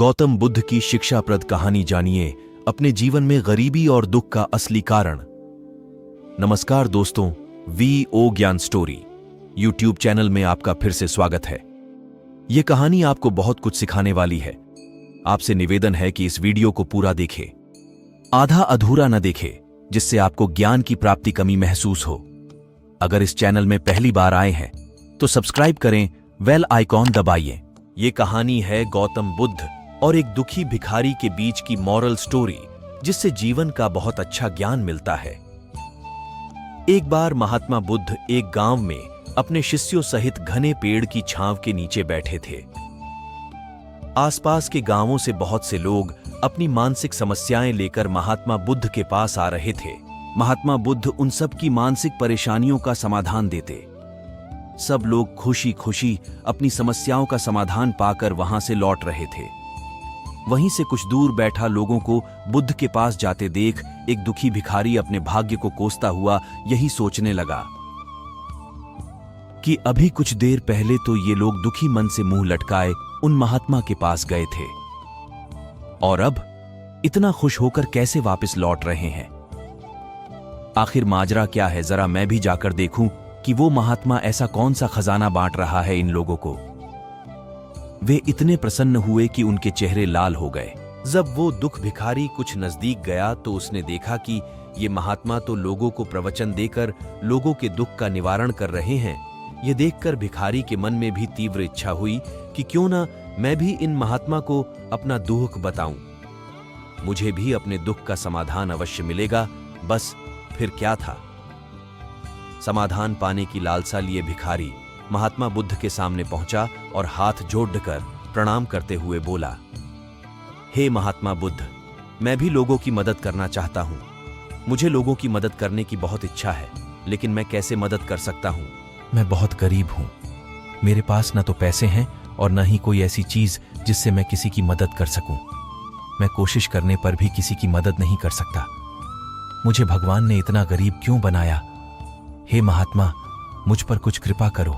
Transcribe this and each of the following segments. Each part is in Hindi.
गौतम बुद्ध की शिक्षाप्रद कहानी जानिए, अपने जीवन में गरीबी और दुख का असली कारण। नमस्कार दोस्तों, वीओ ज्ञान स्टोरी यूट्यूब चैनल में आपका फिर से स्वागत है। यह कहानी आपको बहुत कुछ सिखाने वाली है। आपसे निवेदन है कि इस वीडियो को पूरा देखें, आधा अधूरा न देखें, जिससे आपको ज्ञान की प्राप्ति कमी महसूस हो। अगर इस चैनल में पहली बार आए हैं तो सब्सक्राइब करें, बेल आइकॉन दबाइए। ये कहानी है गौतम बुद्ध और एक दुखी भिखारी के बीच की मॉरल स्टोरी, जिससे जीवन का बहुत अच्छा ज्ञान मिलता है। एक बार महात्मा बुद्ध एक गांव में अपने शिष्यों सहित घने पेड़ की छांव के नीचे बैठे थे। आसपास के गांवों से बहुत से लोग अपनी मानसिक समस्याएं लेकर महात्मा बुद्ध के पास आ रहे थे। महात्मा बुद्ध उन सब की मानसिक परेशानियों का समाधान देते। सब लोग खुशी खुशी अपनी समस्याओं का समाधान पाकर वहां से लौट रहे थे। वहीं से कुछ दूर बैठा लोगों को बुद्ध के पास जाते देख एक दुखी भिखारी अपने भाग्य को कोसता हुआ यही सोचने लगा कि अभी कुछ देर पहले तो ये लोग दुखी मन से मुंह लटकाए उन महात्मा के पास गए थे, और अब इतना खुश होकर कैसे वापस लौट रहे हैं। आखिर माजरा क्या है, जरा मैं भी जाकर देखूं कि वो महात्मा ऐसा कौन सा खजाना बांट रहा है इन लोगों को। वे इतने प्रसन्न हुए कि उनके चेहरे लाल हो गए। जब वो दुख भिखारी कुछ नजदीक गया तो उसने देखा कि ये महात्मा तो लोगों को प्रवचन देकर लोगों के दुख का निवारण कर रहे हैं। ये देखकर भिखारी के मन में भी तीव्र इच्छा हुई कि क्यों ना मैं भी इन महात्मा को अपना दुख बताऊं। मुझे भी अपने दुख का समाधान अवश्य मिलेगा। बस फिर क्या था। समाधान पाने की लालसा लिए भिखारी महात्मा बुद्ध के सामने पहुंचा और हाथ जोड़कर प्रणाम करते हुए बोला, हे महात्मा बुद्ध, मैं भी लोगों की मदद करना चाहता हूं। मुझे लोगों की मदद करने की बहुत इच्छा है, लेकिन मैं कैसे मदद कर सकता हूं? मैं बहुत गरीब हूं। मेरे पास न तो पैसे हैं और न ही कोई ऐसी चीज जिससे मैं किसी की मदद कर सकूं। मैं कोशिश करने पर भी किसी की मदद नहीं कर सकता। मुझे भगवान ने इतना गरीब क्यों बनाया? हे महात्मा, मुझ पर कुछ कृपा करो।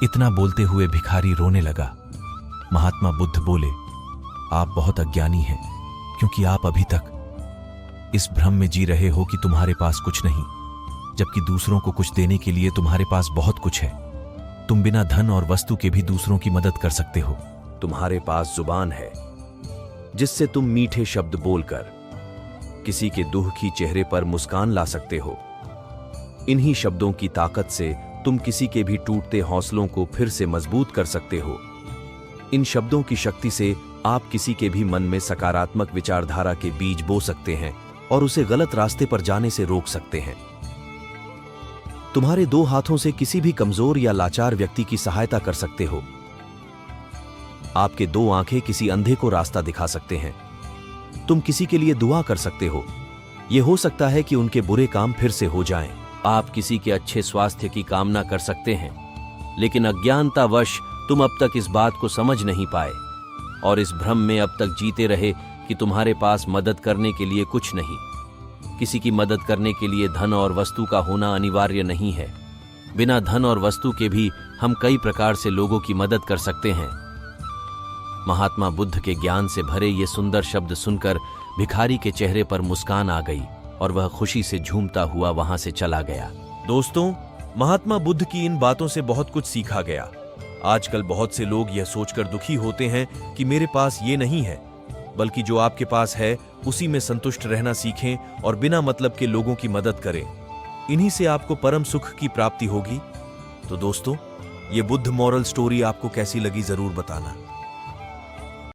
इतना बोलते हुए भिखारी रोने लगा। महात्मा बुद्ध बोले, आप बहुत अज्ञानी हैं, क्योंकि आप अभी तक इस भ्रम में जी रहे हो कि तुम्हारे पास कुछ नहीं, जबकि दूसरों को कुछ देने के लिए तुम्हारे पास बहुत कुछ है। तुम बिना धन और वस्तु के भी दूसरों की मदद कर सकते हो। तुम्हारे पास जुबान है, जिससे तुम मीठे शब्द बोलकर किसी के दुखी चेहरे पर मुस्कान ला सकते हो। इन्हीं शब्दों की ताकत से तुम किसी के भी टूटते हौसलों को फिर से मजबूत कर सकते हो। इन शब्दों की शक्ति से आप किसी के भी मन में सकारात्मक विचारधारा के बीज बो सकते हैं और उसे गलत रास्ते पर जाने से रोक सकते हैं। तुम्हारे दो हाथों से किसी भी कमजोर या लाचार व्यक्ति की सहायता कर सकते हो। आपके दो आंखें किसी अंधे को रास्ता दिखा सकते हैं। तुम किसी के लिए दुआ कर सकते हो। यह हो सकता है कि उनके बुरे काम फिर से हो जाएं। आप किसी के अच्छे स्वास्थ्य की कामना कर सकते हैं, लेकिन अज्ञानतावश तुम अब तक इस बात को समझ नहीं पाए और इस भ्रम में अब तक जीते रहे कि तुम्हारे पास मदद करने के लिए कुछ नहीं। किसी की मदद करने के लिए धन और वस्तु का होना अनिवार्य नहीं है। बिना धन और वस्तु के भी हम कई प्रकार से लोगों की मदद कर सकते हैं। महात्मा बुद्ध के ज्ञान से भरे ये सुंदर शब्द सुनकर भिखारी के चेहरे पर मुस्कान आ गई और वह खुशी से झूमता हुआ वहां से चला गया। दोस्तों, महात्मा बुद्ध की इन बातों से बहुत कुछ सीखा गया। आजकल बहुत से लोग यह सोचकर दुखी होते हैं कि मेरे पास ये नहीं है, बल्कि जो आपके पास है उसी में संतुष्ट रहना सीखें और बिना मतलब के लोगों की मदद करें। इन्हीं से आपको परम सुख की प्राप्ति होगी। तो दोस्तों, ये बुद्ध मॉरल स्टोरी आपको कैसी लगी जरूर बताना।